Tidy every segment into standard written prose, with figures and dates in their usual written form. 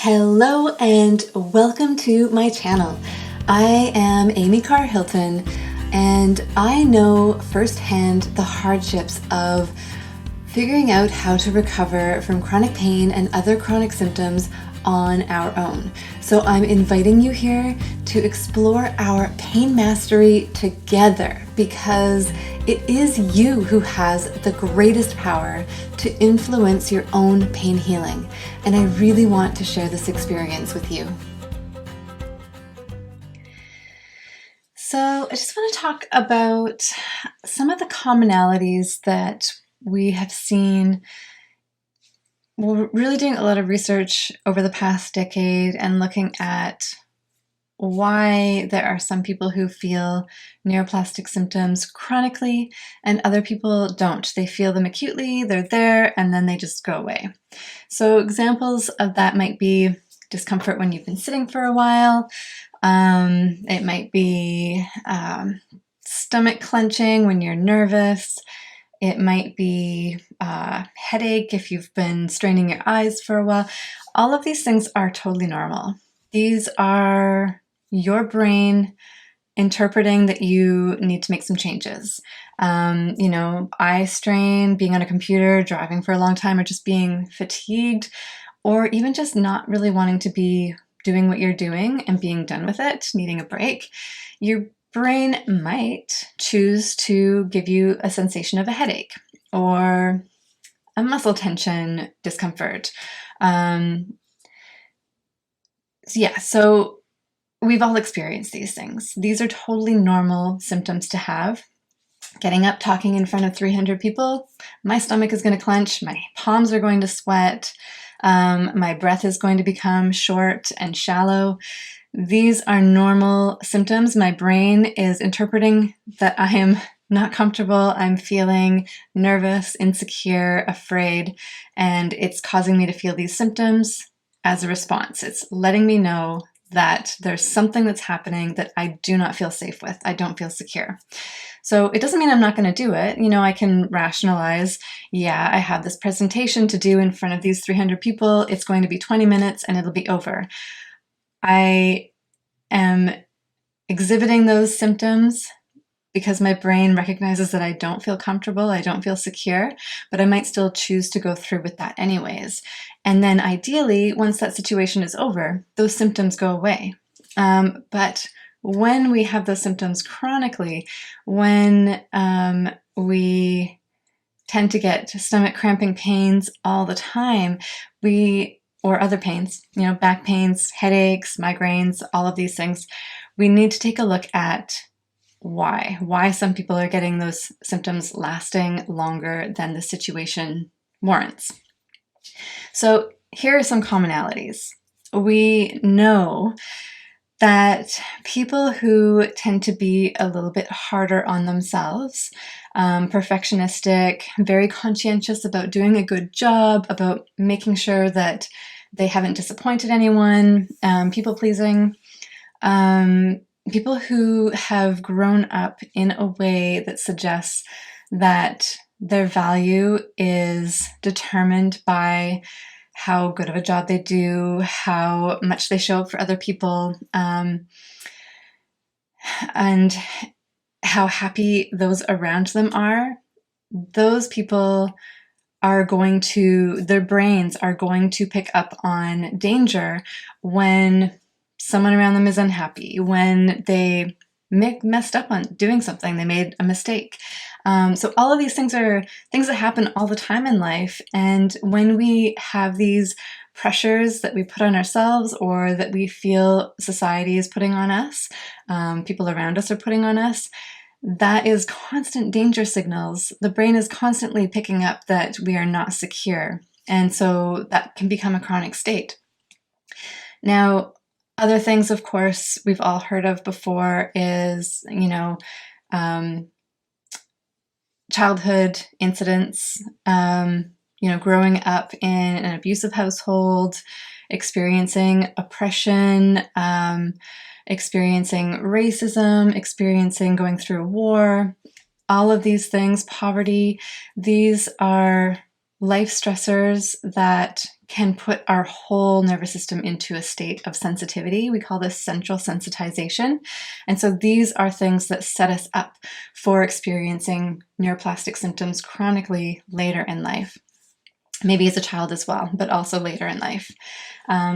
Hello and welcome to my channel. I am Amy Carr Hilton and I know firsthand the hardships of figuring out how to recover from chronic pain and other chronic symptoms on our own. So I'm inviting you here to explore our pain mastery together because it is you who has the greatest power to influence your own pain healing. And I really want to share this experience with you. So I just want to talk about some of the commonalities that we have seen. We're really doing a lot of research over the past decade and looking at why there are some people who feel neuroplastic symptoms chronically and other people don't. They feel them acutely, they're there, and then they just go away. So examples of that might be discomfort when you've been sitting for a while. It might be stomach clenching when you're nervous. It might be headache if you've been straining your eyes for a while. All of these things are totally normal. These are your brain interpreting that you need to make some changes. Eye strain, being on a computer, driving for a long time, or just being fatigued, or even just not really wanting to be doing what you're doing and being done with it, needing a break. Your brain might choose to give you a sensation of a headache or a muscle tension discomfort. So we've all experienced these things. These are totally normal symptoms to have. Getting up, talking in front of 300 people, my stomach is going to clench, my palms are going to sweat, my breath is going to become short and shallow. These are normal symptoms. My brain is interpreting that I am not comfortable, I'm feeling nervous, insecure, afraid, and it's causing me to feel these symptoms as a response. It's letting me know that there's something that's happening that I do not feel safe with. I don't feel secure. So it doesn't mean I'm not going to do it. I can rationalize, I have this presentation to do in front of these 300 people. It's going to be 20 minutes and it'll be over. I am exhibiting those symptoms because my brain recognizes that I don't feel comfortable, I don't feel secure, but I might still choose to go through with that anyways. And then ideally, once that situation is over, those symptoms go away. But when we have those symptoms chronically, when we tend to get stomach cramping pains all the time, or other pains, back pains, headaches, migraines, all of these things, we need to take a look at why some people are getting those symptoms lasting longer than the situation warrants. So here are some commonalities. We know that people who tend to be a little bit harder on themselves, perfectionistic, very conscientious about doing a good job, about making sure that they haven't disappointed anyone, people-pleasing, people who have grown up in a way that suggests that their value is determined by how good of a job they do, how much they show up for other people, and how happy those around them are. Those people their brains are going to pick up on danger when someone around them is unhappy, when they messed up on doing something, they made a mistake. So all of these things are things that happen all the time in life. And when we have these pressures that we put on ourselves or that we feel society is putting on us, people around us are putting on us, that is constant danger signals. The brain is constantly picking up that we are not secure. And so that can become a chronic state. Now, other things, of course, we've all heard of before is, childhood incidents, growing up in an abusive household, experiencing oppression, experiencing racism, experiencing going through a war, all of these things, poverty, these are life stressors that can put our whole nervous system into a state of sensitivity. We call this central sensitization. And so these are things that set us up for experiencing neuroplastic symptoms chronically later in life. Maybe as a child as well, but also later in life.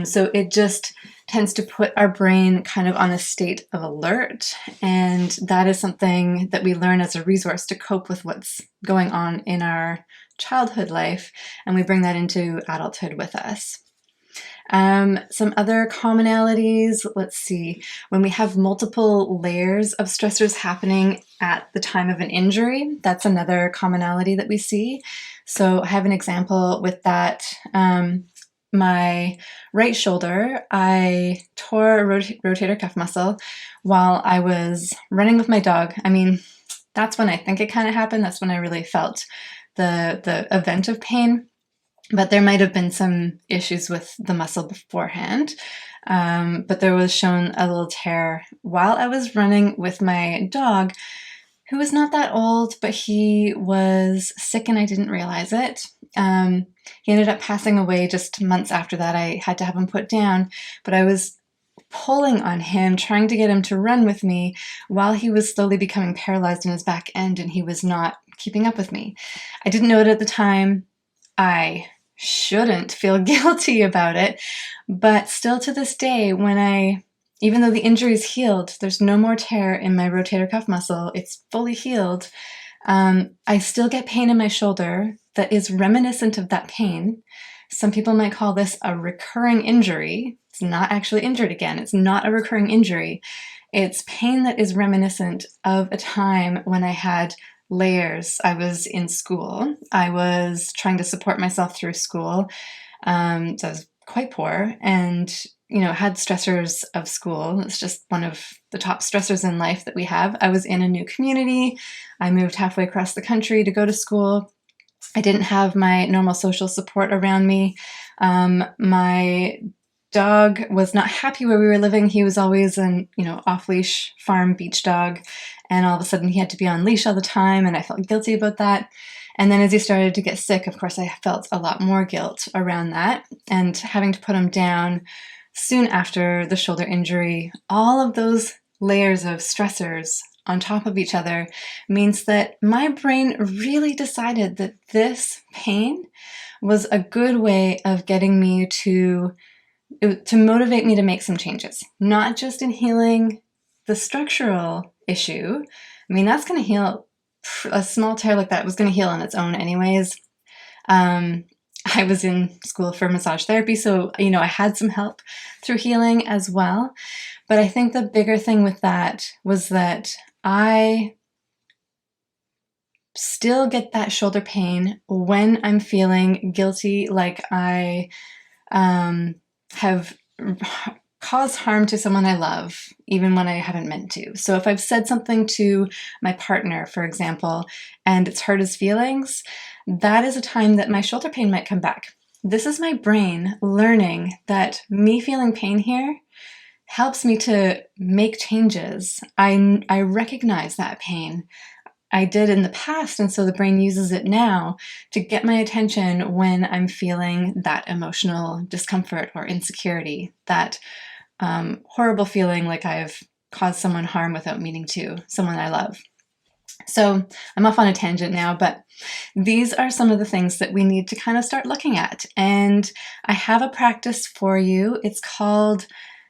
So it just tends to put our brain kind of on a state of alert. And that is something that we learn as a resource to cope with what's going on in our childhood life. And we bring that into adulthood with us. Some other commonalities, let's see, when we have multiple layers of stressors happening at the time of an injury, that's another commonality that we see. So I have an example with that. My right shoulder, I tore a rotator cuff muscle while I was running with my dog. I mean, that's when I think it kind of happened. That's when I really felt the event of pain. But there might have been some issues with the muscle beforehand. But there was shown a little tear while I was running with my dog, who was not that old, but he was sick and I didn't realize it. He ended up passing away just months after that. I had to have him put down, but I was pulling on him, trying to get him to run with me while he was slowly becoming paralyzed in his back end and he was not keeping up with me. I didn't know it at the time. I shouldn't feel guilty about it, but still to this day, even though the injury is healed, there's no more tear in my rotator cuff muscle, it's fully healed, I still get pain in my shoulder that is reminiscent of that pain. Some people might call this a recurring injury. It's not actually injured again. It's not a recurring injury. It's pain that is reminiscent of a time when I had layers. I was in school. I was trying to support myself through school. So I was quite poor and, had stressors of school. It's just one of the top stressors in life that we have. I was in a new community. I moved halfway across the country to go to school. I didn't have my normal social support around me. My dog was not happy where we were living. He was always an, off-leash farm beach dog. And all of a sudden he had to be on leash all the time. And I felt guilty about that. And then as he started to get sick, of course, I felt a lot more guilt around that. And having to put him down soon after the shoulder injury, all of those layers of stressors on top of each other means that my brain really decided that this pain was a good way of getting me to motivate me to make some changes, not just in healing the structural issue. I mean, that's going to heal. A small tear like that was going to heal on its own anyways. I was in school for massage therapy, so, I had some help through healing as well. But I think the bigger thing with that was that I still get that shoulder pain when I'm feeling guilty, like I have caused harm to someone I love, even when I haven't meant to. So if I've said something to my partner, for example, and it's hurt his feelings, that is a time that my shoulder pain might come back. This is my brain learning that me feeling pain here helps me to make changes. I recognize that pain. I did in the past, and so the brain uses it now to get my attention when I'm feeling that emotional discomfort or insecurity, that horrible feeling like I've caused someone harm without meaning to, someone I love. So I'm off on a tangent now, but these are some of the things that we need to kind of start looking at. And I have a practice for you. It's called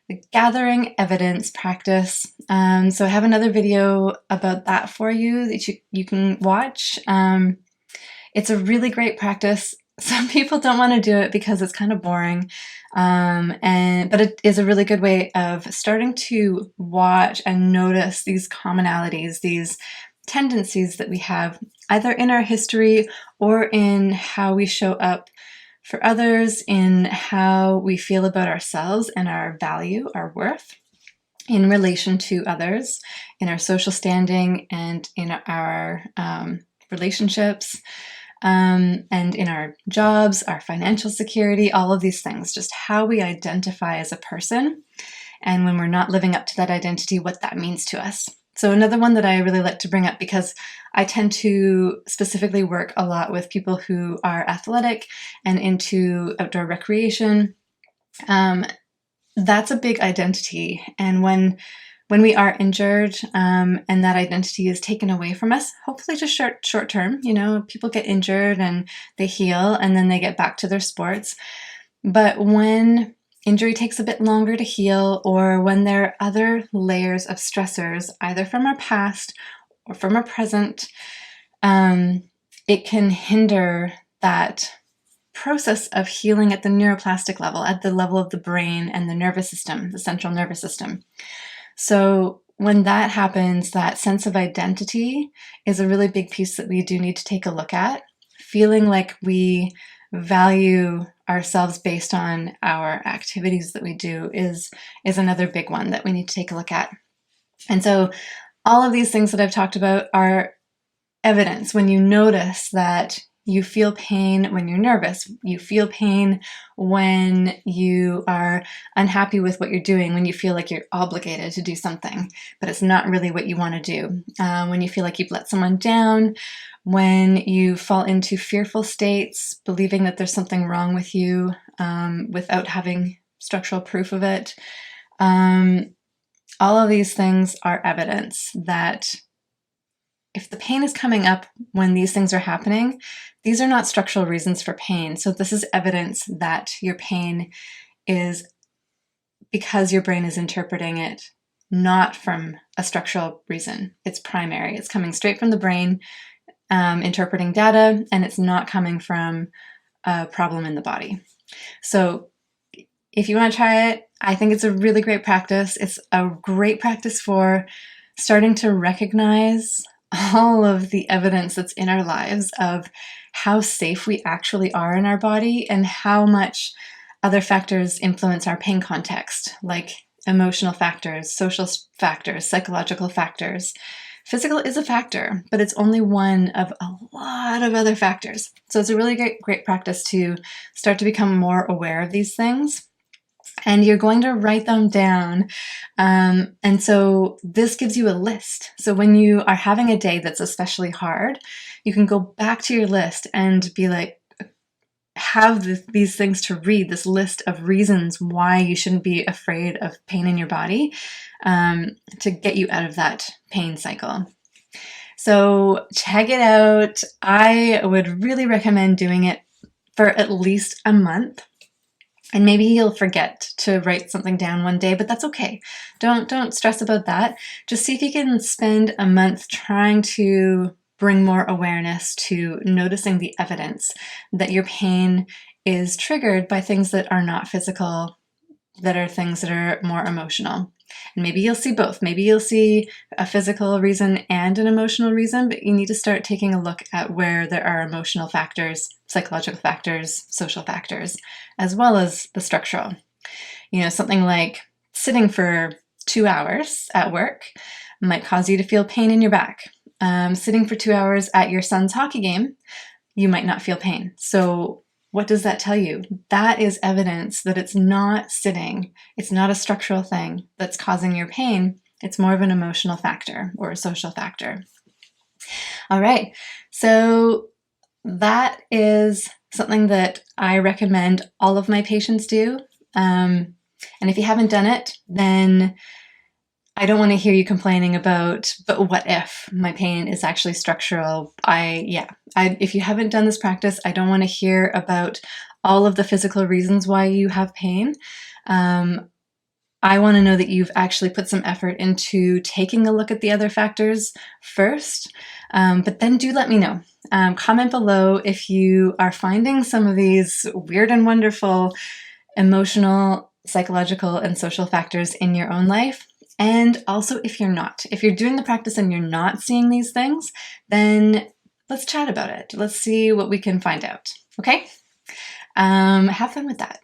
the gathering evidence practice. So I have another video about that for you that you can watch. It's a really great practice. Some people don't want to do it because it's kind of boring. But it is a really good way of starting to watch and notice these commonalities, these tendencies that we have either in our history or in how we show up for others, in how we feel about ourselves and our value, our worth in relation to others, in our social standing and in our relationships, and in our jobs, our financial security, all of these things, just how we identify as a person. And when we're not living up to that identity, what that means to us. So another one that I really like to bring up, because I tend to specifically work a lot with people who are athletic and into outdoor recreation. That's a big identity. And when we are injured, and that identity is taken away from us, hopefully just short term, people get injured and they heal and then they get back to their sports. But when injury takes a bit longer to heal, or when there are other layers of stressors, either from our past or from our present, it can hinder that process of healing at the neuroplastic level, at the level of the brain and the nervous system, the central nervous system. So when that happens, that sense of identity is a really big piece that we do need to take a look at. Feeling like we value ourselves based on our activities that we do is another big one that we need to take a look at. And so all of these things that I've talked about are evidence. When you notice that you feel pain when you're nervous, you feel pain when you are unhappy with what you're doing, when you feel like you're obligated to do something, but it's not really what you want to do, when you feel like you've let someone down, when you fall into fearful states, believing that there's something wrong with you, without having structural proof of it. All of these things are evidence that if the pain is coming up when these things are happening, these are not structural reasons for pain. So this is evidence that your pain is because your brain is interpreting it not from a structural reason. It's primary. It's coming straight from the brain, interpreting data, and it's not coming from a problem in the body. So if you want to try it, I think it's a really great practice. It's a great practice for starting to recognize all of the evidence that's in our lives of how safe we actually are in our body and how much other factors influence our pain context, like emotional factors, social factors, psychological factors. Physical is a factor, but it's only one of a lot of other factors. So it's a really great practice to start to become more aware of these things. And you're going to write them down. And so this gives you a list. So when you are having a day that's especially hard, you can go back to your list and be like, have these things to read, this list of reasons why you shouldn't be afraid of pain in your body, to get you out of that pain cycle. So check it out. I would really recommend doing it for at least a month. And maybe you'll forget to write something down one day, but that's okay. Don't stress about that. Just see if you can spend a month trying to bring more awareness to noticing the evidence that your pain is triggered by things that are not physical, that are things that are more emotional. And maybe you'll see both. Maybe you'll see a physical reason and an emotional reason, but you need to start taking a look at where there are emotional factors, psychological factors, social factors, as well as the structural. Something like sitting for 2 hours at work might cause you to feel pain in your back. Sitting for 2 hours at your son's hockey game, you might not feel pain. So what does that tell you? That is evidence that it's not sitting. It's not a structural thing that's causing your pain. It's more of an emotional factor or a social factor. All right. So that is something that I recommend all of my patients do. And if you haven't done it, then I don't want to hear you complaining about, but what if my pain is actually structural? If you haven't done this practice, I don't want to hear about all of the physical reasons why you have pain. I want to know that you've actually put some effort into taking a look at the other factors first, but then do let me know. Comment below if you are finding some of these weird and wonderful emotional, psychological, and social factors in your own life. And also if you're not. If you're doing the practice and you're not seeing these things, then let's chat about it. Let's see what we can find out. Okay? Have fun with that.